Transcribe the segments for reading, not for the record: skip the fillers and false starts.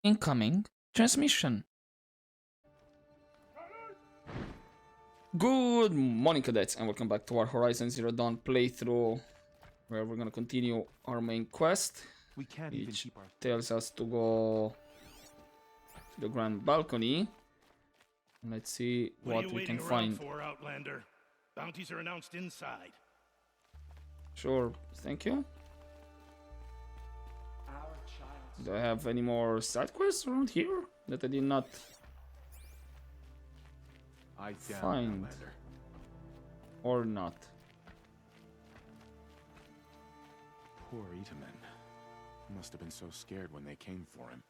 Incoming transmission. Good morning, cadets, and welcome back to our Horizon Zero Dawn playthrough, where we're gonna continue our main quest, which tells us to go to the Grand Balcony. Let's see what we can find. For, Outlander? Bounties are announced inside. Sure, thank you. Do I have any more side quests around here that I did not find? Or not? Poor Itaman. Must have been so scared when they came for him.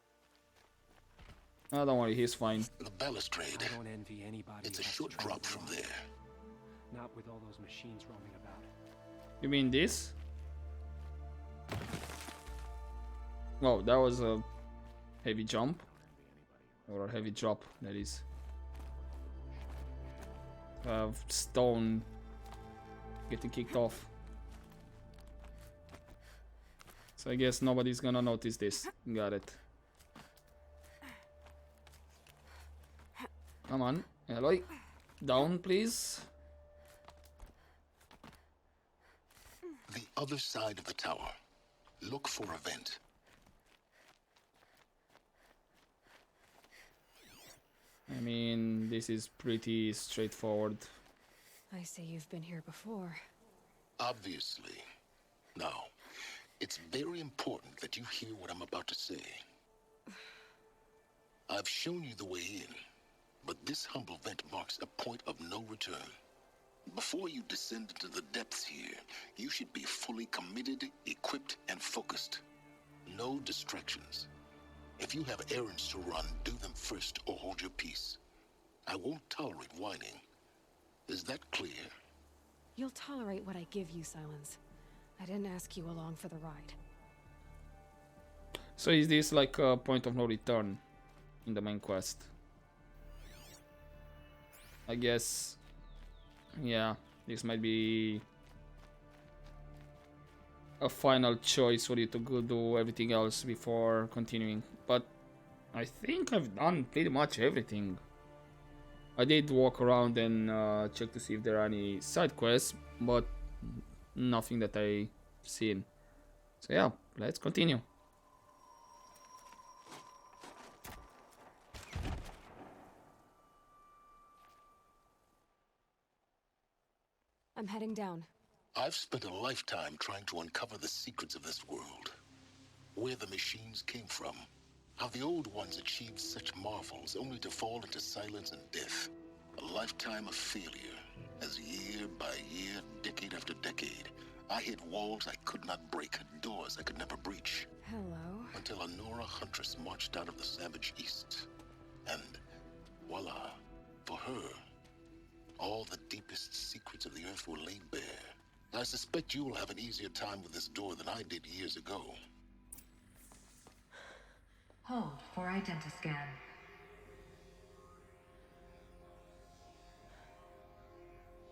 Oh, don't worry, he's fine. The balustrade. I don't envy anybody. It's a short drop from there. Not with all those machines roaming about. You mean this? Whoa, that was a heavy jump. Or a heavy drop, that is. Stone getting kicked off. So I guess nobody's gonna notice this. Got it. Come on, Eloy. Down, please. The other side of the tower. Look for a vent. I mean, this is pretty straightforward. I say you've been here before. Obviously. Now, it's very important that you hear what I'm about to say. I've shown you the way in, but this humble vent marks a point of no return. Before you descend into the depths here, you should be fully committed, equipped, and focused. No distractions. If you have errands to run, do them first or hold your peace. I won't tolerate whining. Is that clear? You'll tolerate what I give you, Silence. I didn't ask you along for the ride. So is this like a point of no return in the main quest? I guess, yeah, this might be a final choice for you to go do everything else before continuing. But I think I've done pretty much everything. I did walk around and check to see if there are any side quests, but nothing that I've seen. So yeah, let's continue. I'm heading down. I've spent a lifetime trying to uncover the secrets of this world. Where the machines came from. How the old ones achieved such marvels only to fall into silence and death. A lifetime of failure. As year by year, decade after decade, I hit walls I could not break, doors I could never breach. Hello. Until a Nora huntress marched out of the savage east. And voila, for her, all the deepest secrets of the earth were laid bare. I suspect you will have an easier time with this door than I did years ago. Hold for identiscan.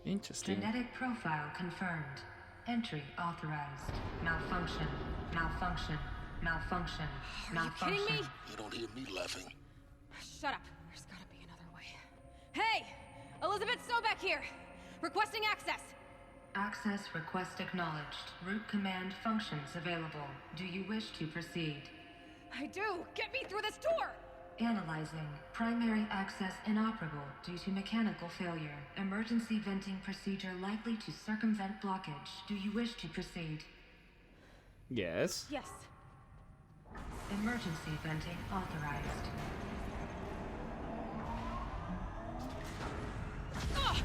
Interesting. Genetic profile confirmed. Entry authorized. Malfunction. Malfunction. Malfunction. Are you kidding me? You don't hear me laughing. Shut up. There's gotta be another way. Hey! Elizabeth Sobeck here! Requesting access! Access request acknowledged. Root command functions available. Do you wish to proceed? I do! Get me through this door! Analyzing. Primary access inoperable due to mechanical failure. Emergency venting procedure likely to circumvent blockage. Do you wish to proceed? Yes. Yes. Emergency venting authorized. Ugh!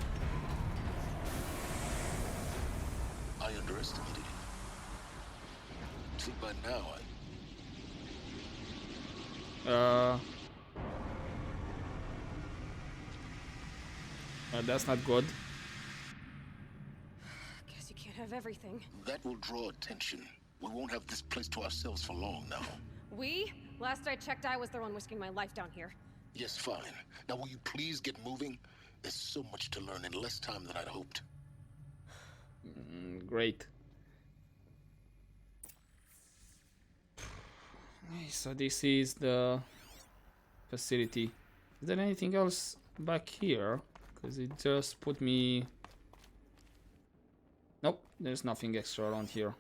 I underestimated you. See, by now, that's not good. Guess you can't have everything. that will draw attention. We won't have this place to ourselves for long now. We? Last I checked, I was the one risking my life down here. Yes, fine. Now will you please get moving? There's so much to learn in less time than I'd hoped. Great. So this is the facility. Is there anything else back here? Because it just put me... Nope, there's nothing extra around here.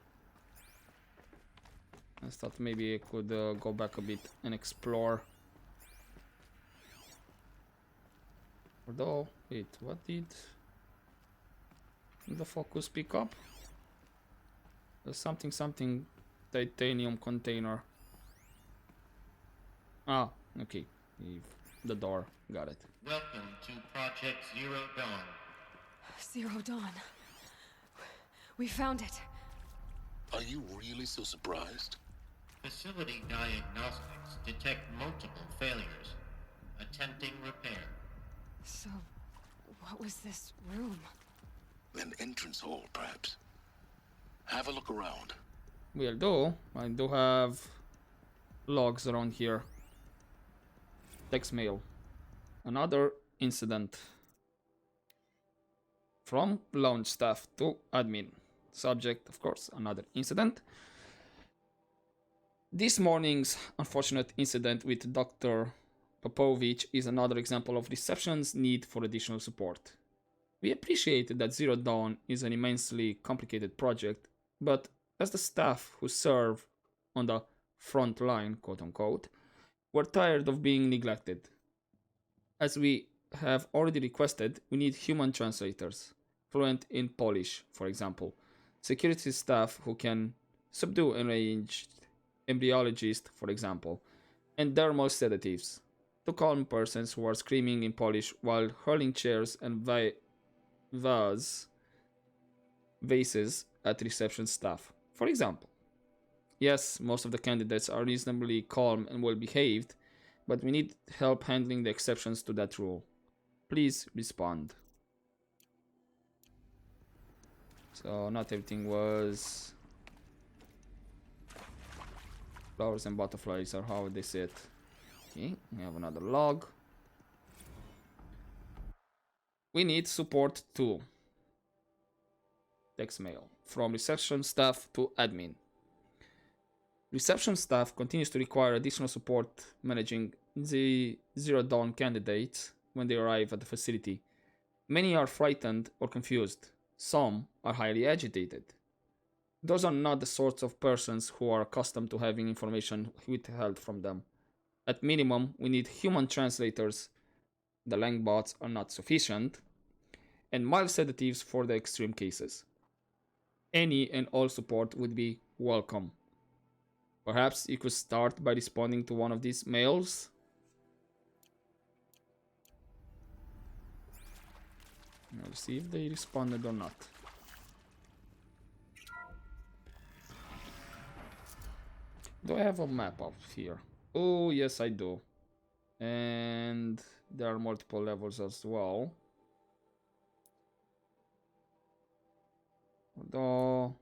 I thought maybe I could go back a bit and explore. Although, wait, what did the focus pick up? There's something titanium container. Ah, okay. The door, got it. Welcome to Project Zero Dawn. Zero Dawn. We found it. Are you really so surprised? Facility diagnostics detect multiple failures. Attempting repair. So, what was this room? An entrance hall, perhaps. Have a look around. Will do. I do have logs around here. Text mail. Another incident. From lounge staff to admin. Subject, of course, another incident. This morning's unfortunate incident with Dr. Popovich is another example of reception's need for additional support. We appreciate that Zero Dawn is an immensely complicated project, but as the staff who serve on the front line, quote unquote, we're tired of being neglected. As we have already requested, we need human translators, fluent in Polish, for example, security staff who can subdue enraged embryologists, for example, and dermal sedatives to calm persons who are screaming in Polish while hurling chairs and vases at reception staff, for example. Yes, most of the candidates are reasonably calm and well behaved, but we need help handling the exceptions to that rule. Please respond. So not everything was flowers and butterflies, or how they say it. Okay, we have another log. We need support too. Text mail from reception staff to admin. Reception staff continues to require additional support managing the Zero Dawn candidates when they arrive at the facility. Many are frightened or confused. Some are highly agitated. Those are not the sorts of persons who are accustomed to having information withheld from them. At minimum, we need human translators. The langbots are not sufficient. And mild sedatives for the extreme cases. Any and all support would be welcome. Perhaps you could start by responding to one of these mails. We'll see if they responded or not. Do I have a map up here? Oh, yes, I do. And there are multiple levels as well. Although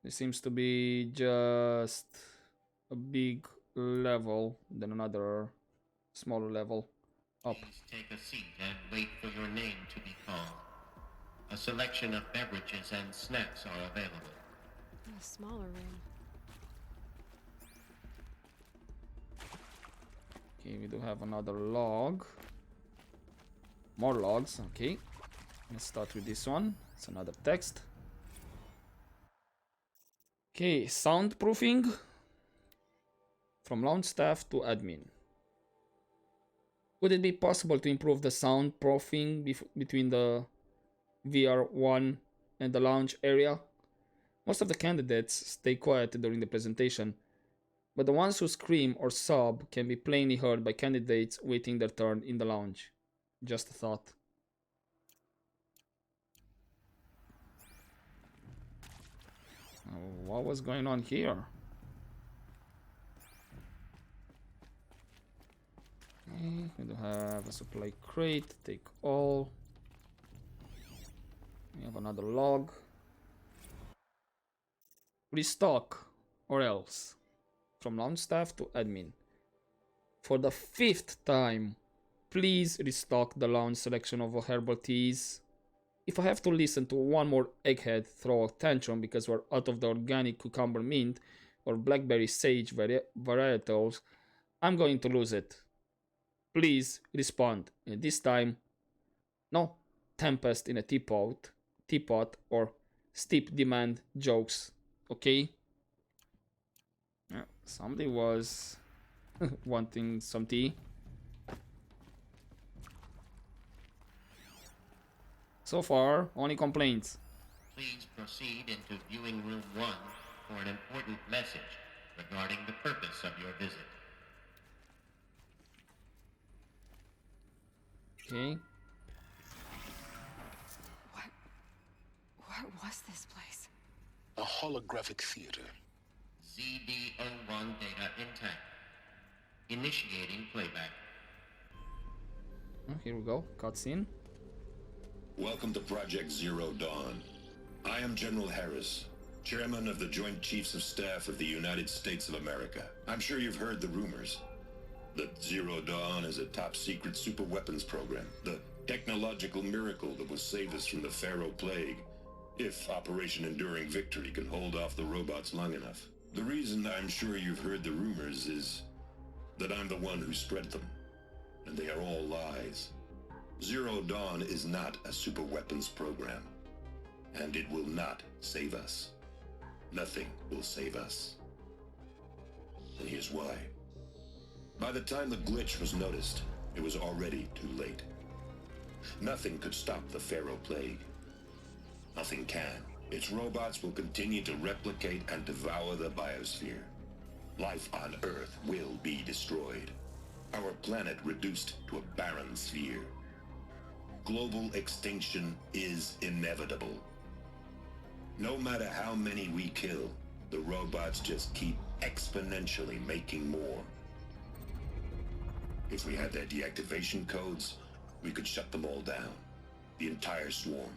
there seems to be just a big level, then another smaller level up. Please take a seat and wait for your name to be called. A selection of beverages and snacks are available. A smaller room. Okay, we do have another log. More logs, okay. Let's start with this one. It's another text. Okay, soundproofing from lounge staff to admin. Would it be possible to improve the soundproofing between the VR1 and the lounge area? Most of the candidates stay quiet during the presentation, but the ones who scream or sob can be plainly heard by candidates waiting their turn in the lounge. Just a thought. What was going on here? Okay, we do have a supply crate, take all. We have another log. Restock or else. From lounge staff to admin. For the 5th time, please restock the lounge selection of herbal teas. If I have to listen to one more egghead throw a tantrum because we're out of the organic cucumber mint, or blackberry sage varietals, I'm going to lose it. Please respond. And this time, no tempest in a teapot, or steep demand jokes. Okay? Yeah, somebody was wanting some tea. So far, only complaints. Please proceed into viewing room 1 for an important message regarding the purpose of your visit. Okay. What was this place? A holographic theater. ZD-01 data intact. Initiating playback. Oh, here we go. Cutscene. Welcome to Project Zero Dawn. I am General Harris, Chairman of the Joint Chiefs of Staff of the United States of America. I'm sure you've heard the rumors that Zero Dawn is a top-secret superweapons program, the technological miracle that will save us from the Pharaoh Plague, if Operation Enduring Victory can hold off the robots long enough. The reason I'm sure you've heard the rumors is that I'm the one who spread them, and they are all lies. Zero Dawn is not a superweapons program, and it will not save us. Nothing will save us. And here's why. By the time the glitch was noticed, it was already too late. Nothing could stop the Pharaoh Plague. Nothing can. Its robots will continue to replicate and devour the biosphere. Life on Earth will be destroyed. Our planet reduced to a barren sphere. Global extinction is inevitable. No matter how many we kill, the robots just keep exponentially making more. If we had their deactivation codes, we could shut them all down. The entire swarm.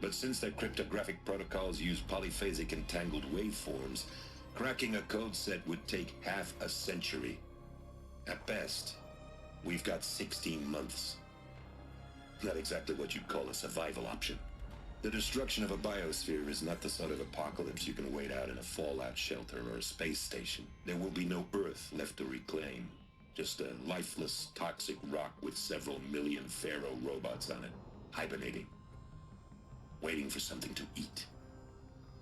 But since their cryptographic protocols use polyphasic entangled waveforms, cracking a code set would take half a century. At best, we've got 16 months. Not exactly what you'd call a survival option. The destruction of a biosphere is not the sort of apocalypse you can wait out in a fallout shelter or a space station. There will be no Earth left to reclaim. Just a lifeless, toxic rock with several million Pharaoh robots on it, hibernating, waiting for something to eat.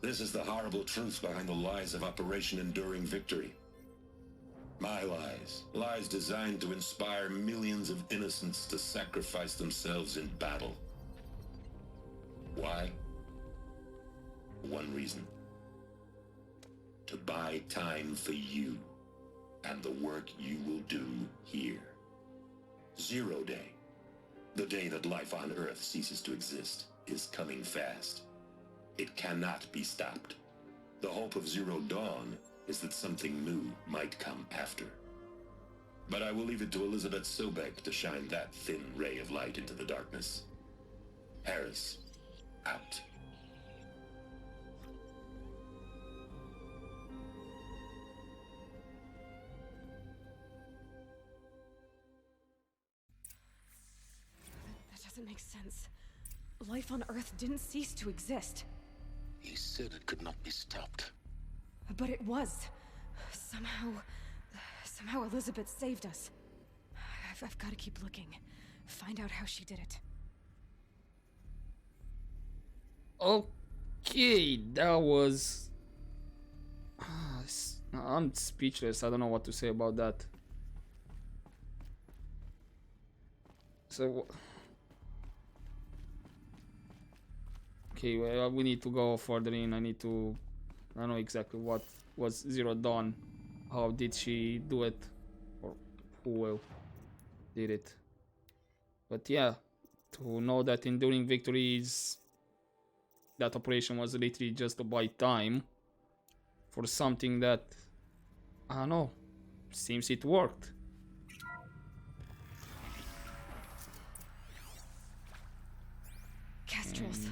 This is the horrible truth behind the lies of Operation Enduring Victory. My lies. Lies designed to inspire millions of innocents to sacrifice themselves in battle. Why? One reason. To buy time for you and the work you will do here. Zero Day, the day that life on Earth ceases to exist, is coming fast. It cannot be stopped. The hope of Zero Dawn is that something new might come after. But I will leave it to Elizabeth Sobek to shine that thin ray of light into the darkness. Harris, out. That doesn't make sense. Life on Earth didn't cease to exist. He said it could not be stopped. But it was. Somehow Elizabeth saved us. I've got to keep looking. Find out how she did it. Okay, that was... I'm speechless. I don't know what to say about that. So... Okay, well, we need to go further in. I don't know exactly what was Zero Dawn. How did she do it? Or who did it? But yeah, to know that Enduring Victory is... that operation was literally just to buy time for something that... I don't know. Seems it worked. Kestrels.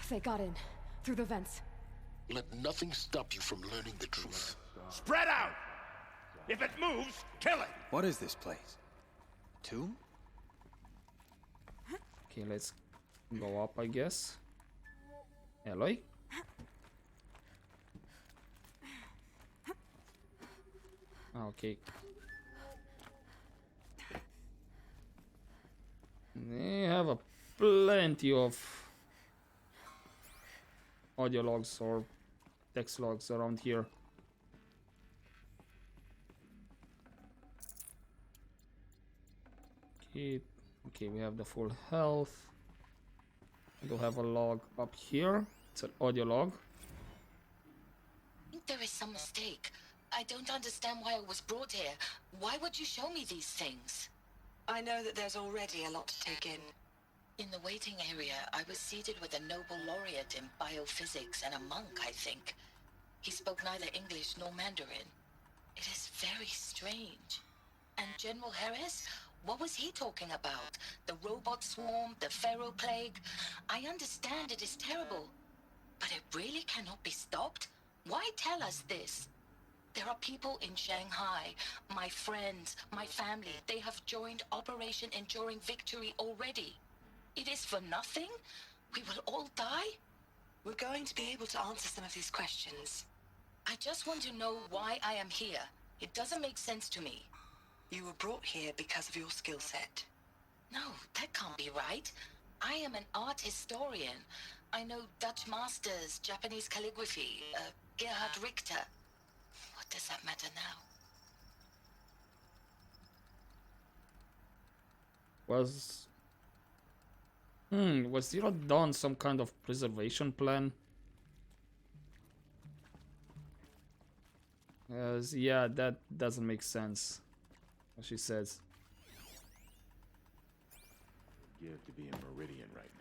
They got in. Through the vents. Let nothing stop you from learning the truth. Spread out! If it moves, kill it! What is this place? A tomb? Okay, let's go up, I guess. Aloy? Okay. They have a plenty of audio logs or text logs around here. Okay, we have the full health. I do have a log up here. It's an audio log. I think there is some mistake. I don't understand why I was brought here. Why would you show me these things? I know that there's already a lot to take in. In the waiting area, I was seated with a Nobel laureate in biophysics and a monk, I think. He spoke neither English nor Mandarin. It is very strange. And General Harris? What was he talking about? The robot swarm, the pharaoh plague? I understand it is terrible, but it really cannot be stopped? Why tell us this? There are people in Shanghai, my friends, my family. They have joined Operation Enduring Victory already. It is for nothing? We will all die? We're going to be able to answer some of these questions. I just want to know why I am here. It doesn't make sense to me. You were brought here because of your skill set. No, that can't be right. I am an art historian. I know Dutch masters, Japanese calligraphy, Gerhard Richter. What does that matter now? Was Zero Dawn some kind of preservation plan? Yeah, that doesn't make sense. What she says. Give to be in Meridian right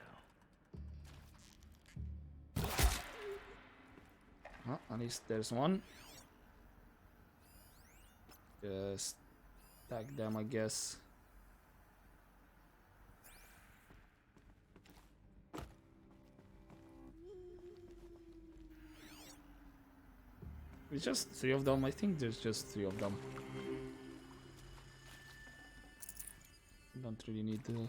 now. At least there's one. Just tag them, I guess. It's just 3 of them. I think there's just 3 of them. Don't really need the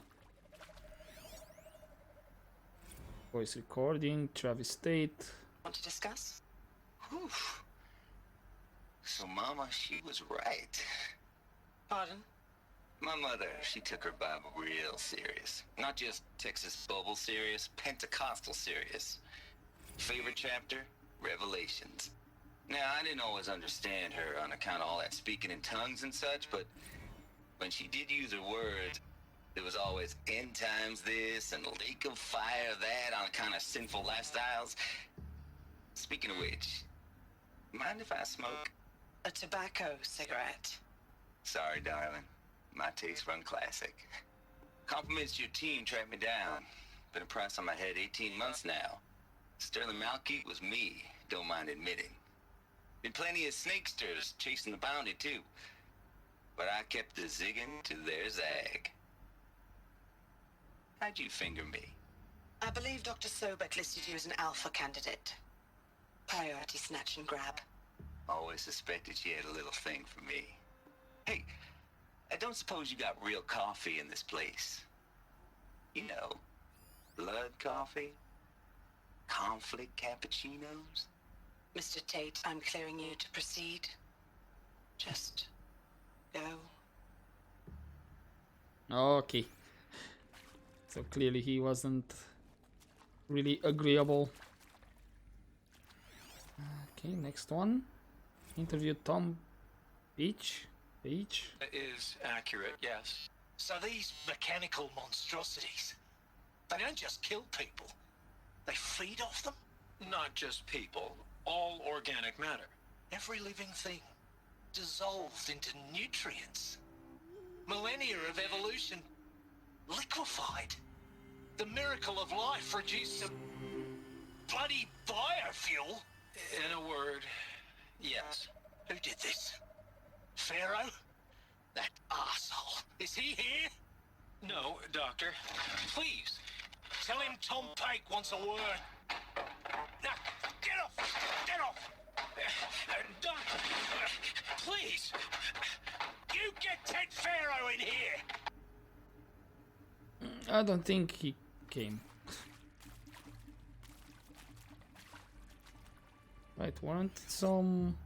voice recording. Travis State. Want to discuss? Whew. So Mama, she was right. Pardon? My mother, she took her Bible real serious. Not just Texas Bible serious, Pentecostal serious. Favorite chapter? Revelations. Now, I didn't always understand her on account of all that speaking in tongues and such, but when she did use her words, there was always end times this and lake of fire that on account of sinful lifestyles. Speaking of which, mind if I smoke? A tobacco cigarette. Sorry, darling. My taste run classic. Compliments to your team tracked me down. Been a price on my head 18 months now. Sterling Malkeet was me, don't mind admitting. Been plenty of snakesters chasing the bounty, too. But I kept the zigging to their zag. How'd you finger me? I believe Dr. Sobek listed you as an alpha candidate. Priority snatch and grab. Always suspected she had a little thing for me. Hey, I don't suppose you got real coffee in this place. You know, blood coffee? Conflict cappuccinos? Mr. Tate, I'm clearing you to proceed. Just go. Okay. So clearly he wasn't really agreeable. Okay, next one. Interview Tom Beach. Is accurate, yes. So these mechanical monstrosities, they don't just kill people. They feed off them? Not just people. All organic matter. Every living thing. Dissolved into nutrients. Millennia of evolution liquefied. The miracle of life reduced to bloody biofuel. In a word, yes. Who did this? Pharaoh? That arsehole. Is he here? No, Doctor. Please, tell him Tom Pike wants a word. Now, get off! Get off! Doctor, please! You get Ted Pharaoh in here! I don't think he came. Right, weren't some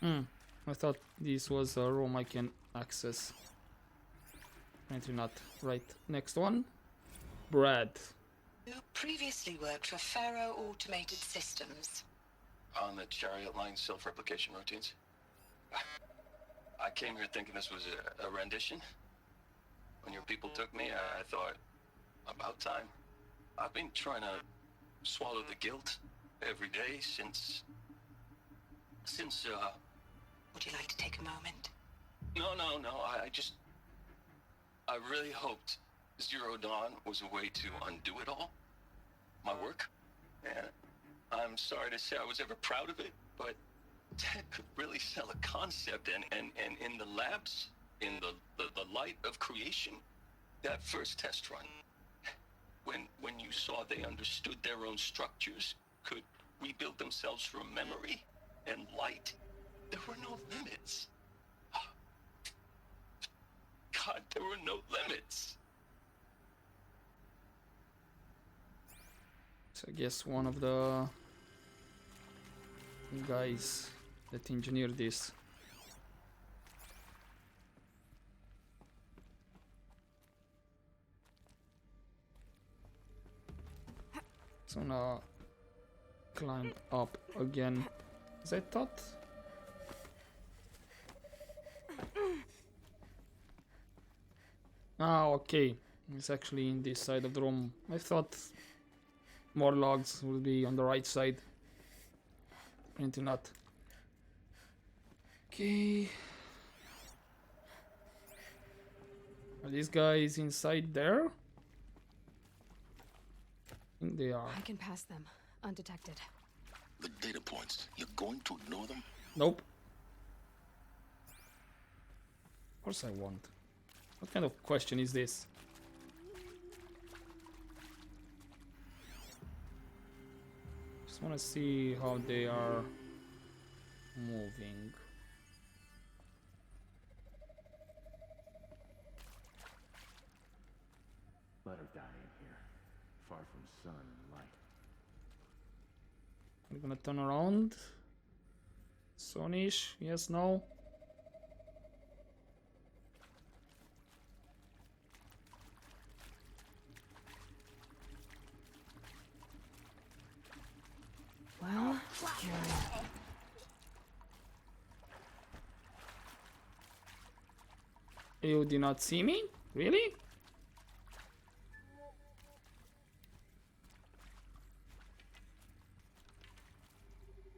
I thought this was a room I can access. Apparently not. Right, next one. Brad. You previously worked for Faro Automated Systems. On the Chariot Line self-replication routines? I came here thinking this was a rendition. When your people took me, I thought, about time. I've been trying to swallow the guilt every day since... Would you like to take a moment? No, I really hoped Zero Dawn was a way to undo it all. My work. And I'm sorry to say I was ever proud of it, but Ted could really sell a concept, and in the labs, in the light of creation, that first test run, when you saw they understood their own structures, could rebuild themselves from memory and light, there were no limits. God, there were no limits. So I guess one of the guys that engineered this. So now climb up again, as I thought. Ah, okay. It's actually in this side of the room. I thought more logs will be on the right side. Apparently not. Okay. Are these guys inside there? I think they are. I can pass them, undetected. The data points, you're going to ignore them? Nope. Of course I won't. What kind of question is this? Just want to see how they are moving. Let her die in here, far from sun and light. We're gonna turn around. Sonish, yes, no. Well, You did not see me? Really?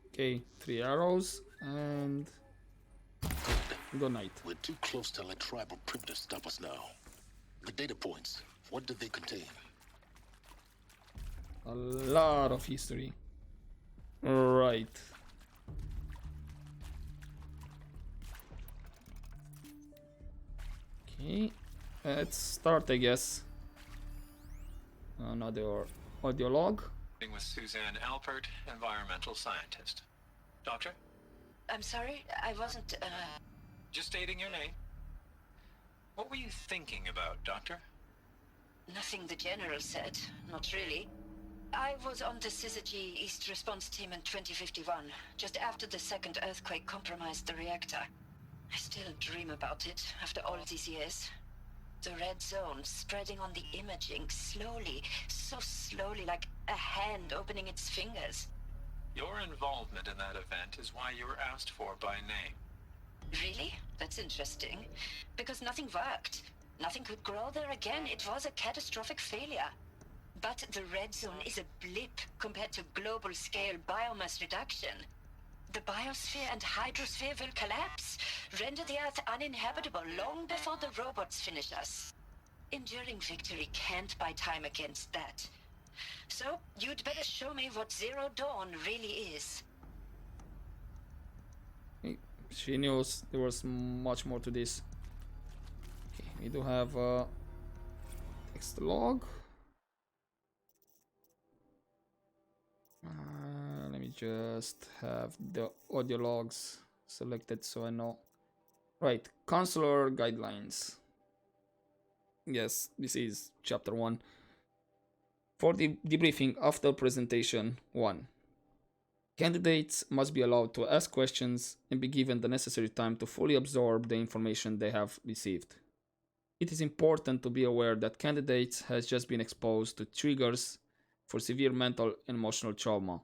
Okay, 3 arrows and good night. We're too close to let tribal primitives stop us now. The data points, what do they contain? A lot of history. Right. Okay, let's start, I guess. Another audio log. With Suzanne Alpert, environmental scientist. Doctor? I'm sorry, I wasn't, Just stating your name. What were you thinking about, Doctor? Nothing the General said, not really. I was on the Syzygy East Response Team in 2051, just after the second earthquake compromised the reactor. I still dream about it, after all these years. The red zone spreading on the imaging, slowly, so slowly, like a hand opening its fingers. Your involvement in that event is why you were asked for by name. Really? That's interesting. Because nothing worked. Nothing could grow there again. It was a catastrophic failure. But the red zone is a blip compared to global-scale biomass reduction. The biosphere and hydrosphere will collapse, render the Earth uninhabitable long before the robots finish us. Enduring victory can't buy time against that. So, you'd better show me what Zero Dawn really is. She knew there was much more to this. Okay, we do have a text log. Let me just have the audio logs selected so I know. Right, counselor guidelines. Yes, this is chapter 1. For the debriefing after presentation 1. Candidates must be allowed to ask questions and be given the necessary time to fully absorb the information they have received. It is important to be aware that candidates has just been exposed to triggers for severe mental and emotional trauma.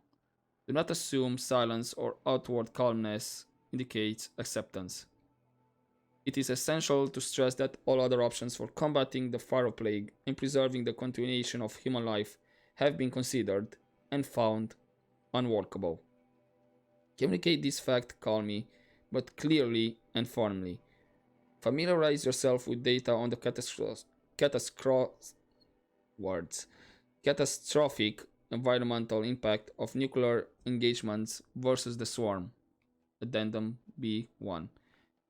Do not assume silence or outward calmness indicates acceptance. It is essential to stress that all other options for combating the Pharaoh plague and preserving the continuation of human life have been considered and found unworkable. Communicate this fact calmly, but clearly and firmly. Familiarize yourself with data on the catastrophic environmental impact of nuclear engagements versus the swarm. Addendum B1.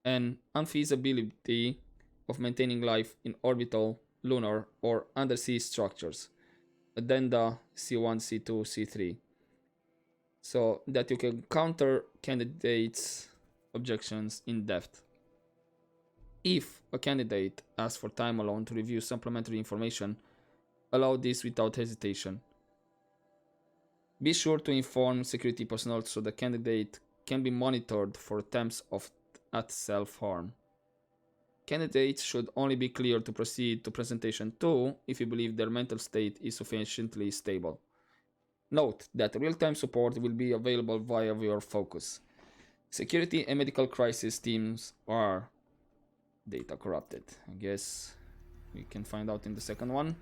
And unfeasibility of maintaining life in orbital, lunar, or undersea structures. Addenda C1, C2, C3. So that you can counter candidates' objections in depth. If a candidate asks for time alone to review supplementary information, allow this without hesitation. Be sure to inform security personnel so the candidate can be monitored for attempts at self-harm. Candidates should only be cleared to proceed to presentation 2 if you believe their mental state is sufficiently stable. Note that real-time support will be available via your focus. Security and medical crisis teams are data corrupted. I guess we can find out in the second one.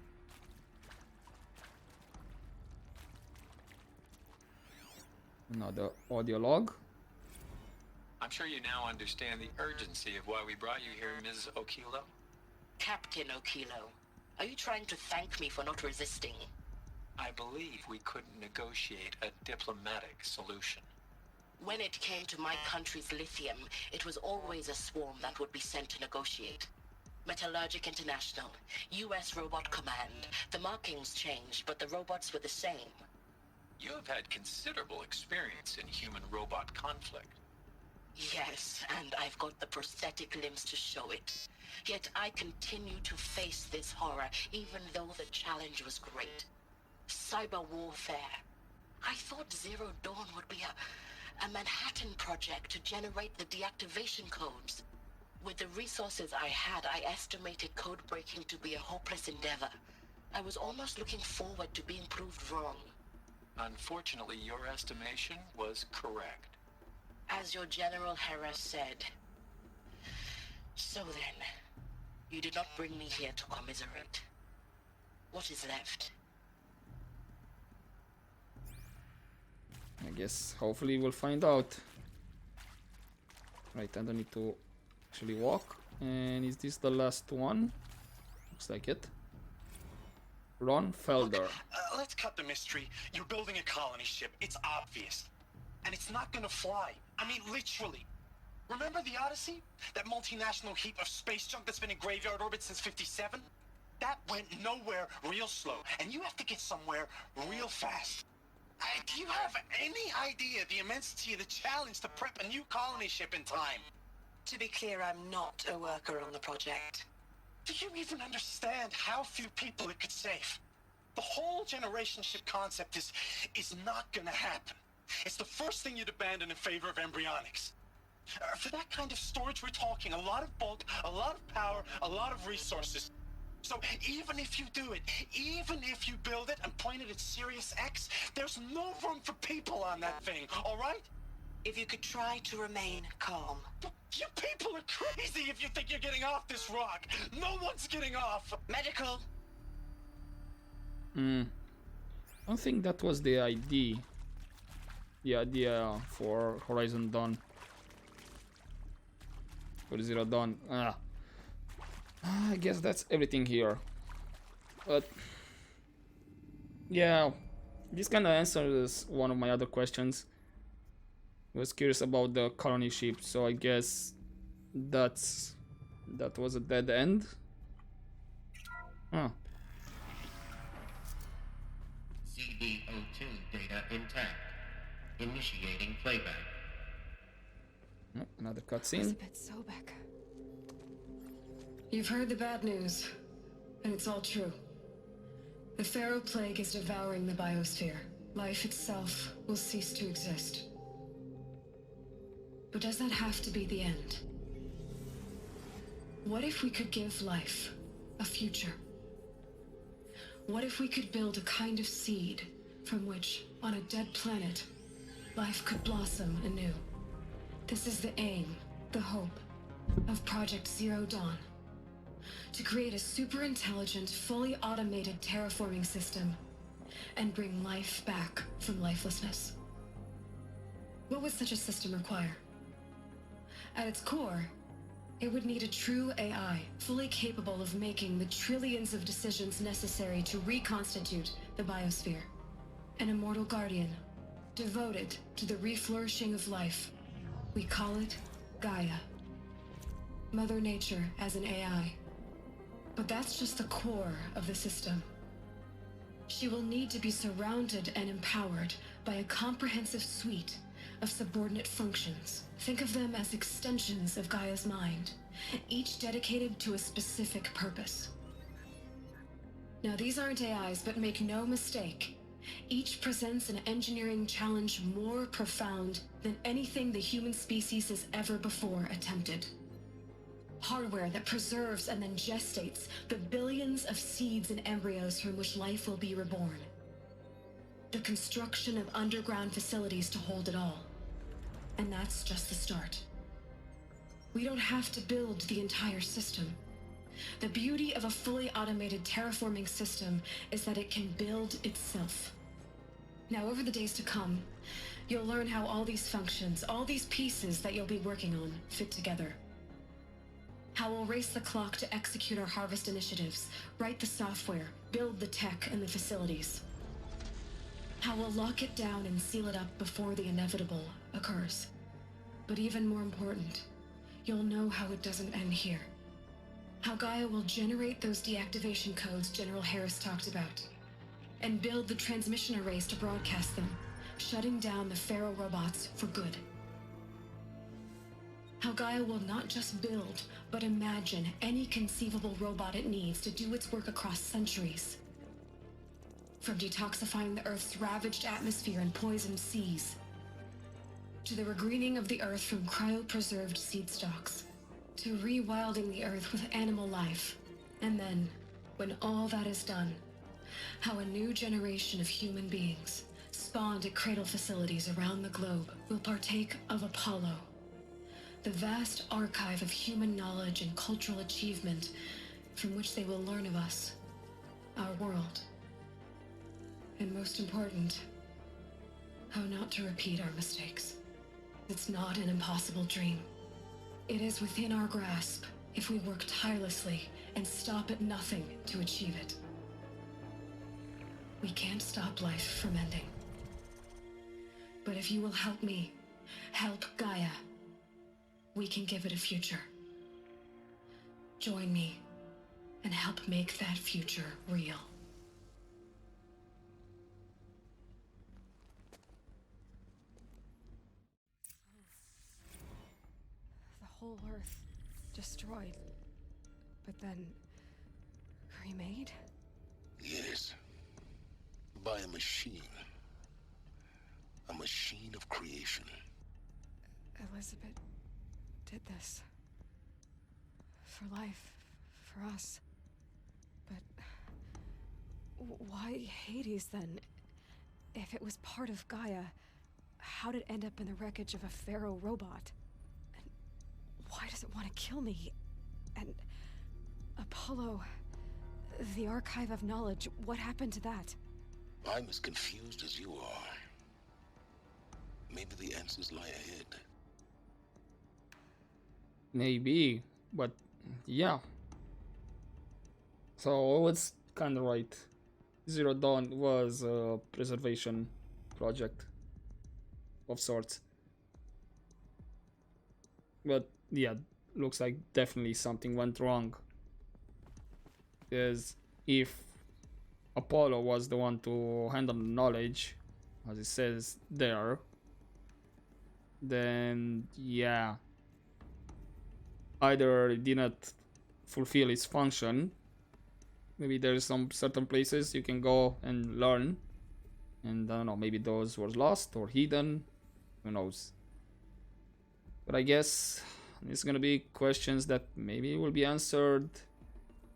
Another audio log. I'm sure you now understand the urgency of why we brought you here, Ms. Okilo. Captain Okilo, are you trying to thank me for not resisting? I believe we couldn't negotiate a diplomatic solution. When it came to my country's lithium, it was always a swarm that would be sent to negotiate. Metallurgic International, US Robot Command. The markings changed, but the robots were the same. You have had considerable experience in human-robot conflict. Yes, and I've got the prosthetic limbs to show it. Yet I continue to face this horror, even though the challenge was great. Cyber warfare. I thought Zero Dawn would be a Manhattan project to generate the deactivation codes. With the resources I had, I estimated code breaking to be a hopeless endeavor. I was almost looking forward to being proved wrong. Unfortunately, your estimation was correct. As your General Hera said. So then, you did not bring me here to commiserate. What is left? I guess hopefully we'll find out. Right, I don't need to actually walk. And is this the last one? Looks like it. Ron Felder. Look, let's cut the mystery. You're building a colony ship. It's obvious. And it's not gonna fly. I mean, literally. Remember the Odyssey? That multinational heap of space junk that's been in graveyard orbit since '57? That went nowhere real slow. And you have to get somewhere real fast. Do you have any idea the immensity of the challenge to prep a new colony ship in time? To be clear, I'm not a worker on the project. Do you even understand how few people it could save? The whole generation ship concept is not gonna happen. It's the first thing you'd abandon in favor of embryonics. For that kind of storage, we're talking a lot of bulk, a lot of power, a lot of resources. So even if you do it, even if you build it and point it at Sirius X, there's no room for people on that thing, all right? If you could try to remain calm. You people are crazy if you think you're getting off this rock. No one's getting off. Medical. I don't think that was the idea. The idea for Horizon Dawn. For Zero Dawn. I guess that's everything here. But yeah, this kind of answers one of my other questions. I was curious about the colony ship, so I guess that was a dead end. CD02 data intact. Initiating playback. Another cutscene. Elizabeth Sobek. You've heard the bad news, and it's all true. The Pharaoh plague is devouring the biosphere. life itself will cease to exist. But does that have to be the end? What if we could give life a future? What if we could build a kind of seed from which, on a dead planet, life could blossom anew? This is the aim, the hope, of Project Zero Dawn. To create a super-intelligent, fully automated terraforming system and bring life back from lifelessness. What would such a system require? At its core, it would need a true AI, fully capable of making the trillions of decisions necessary to reconstitute the biosphere. An immortal guardian, devoted to the reflourishing of life. We call it Gaia. Mother Nature as an AI. But that's just the core of the system. She will need to be surrounded and empowered by a comprehensive suite of subordinate functions. Think of them as extensions of Gaia's mind, each dedicated to a specific purpose. Now, these aren't AIs, but make no mistake, each presents an engineering challenge more profound than anything the human species has ever before attempted. Hardware that preserves and then gestates the billions of seeds and embryos from which life will be reborn. The construction of underground facilities to hold it all. And that's just the start. We don't have to build the entire system. The beauty of a fully automated terraforming system is that it can build itself. Now, over the days to come, you'll learn how all these functions, all these pieces that you'll be working on, fit together. How we'll race the clock to execute our harvest initiatives, write the software, build the tech and the facilities. How we'll lock it down and seal it up before the inevitable occurs. But even more important, you'll know how it doesn't end here. How Gaia will generate those deactivation codes General Harris talked about, and build the transmission arrays to broadcast them, shutting down the Pharaoh robots for good. How Gaia will not just build, but imagine any conceivable robot it needs to do its work across centuries. From detoxifying the Earth's ravaged atmosphere and poisoned seas, to the regreening of the Earth from cryopreserved seed stalks, to rewilding the Earth with animal life. And then, when all that is done, how a new generation of human beings, spawned at cradle facilities around the globe, will partake of Apollo, the vast archive of human knowledge and cultural achievement from which they will learn of us, our world. And most important, how not to repeat our mistakes. It's not an impossible dream. It is within our grasp if we work tirelessly and stop at nothing to achieve it. We can't stop life from ending. But if you will help me, help Gaia, we can give it a future. Join me and help make that future real. The whole Earth destroyed, but then remade? Yes. By a machine. A machine of creation. Elizabeth did this. For life, for us. But why Hades then? If it was part of Gaia, how did it end up in the wreckage of a Pharaoh robot? And why does it want to kill me? And Apollo, the archive of knowledge, what happened to that? I'm as confused as you are. Maybe the answers lie ahead. Maybe, but yeah. So it's kind of right. Zero Dawn was a preservation project of sorts. But yeah, looks like definitely something went wrong. Because if Apollo was the one to handle the knowledge, as it says there, then yeah, either it did not fulfill its function. Maybe there's some certain places you can go and learn And I don't know, maybe those were lost or hidden. Who knows? But I guess it's gonna be questions that maybe will be answered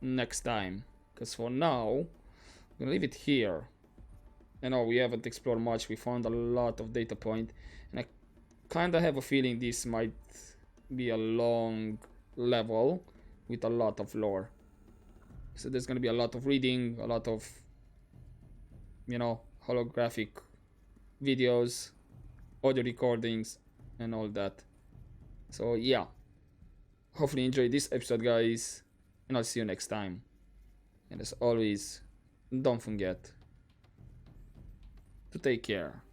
next time. Because for now, I'm gonna leave it here. I know we haven't explored much. We found a lot of data point, and I kinda have a feeling this might be a long level with a lot of lore. So there's gonna be a lot of reading, a lot of, you know, holographic videos, audio recordings, and all that. So yeah, hopefully you enjoyed this episode, guys, and I'll see you next time. And as always, don't forget to take care.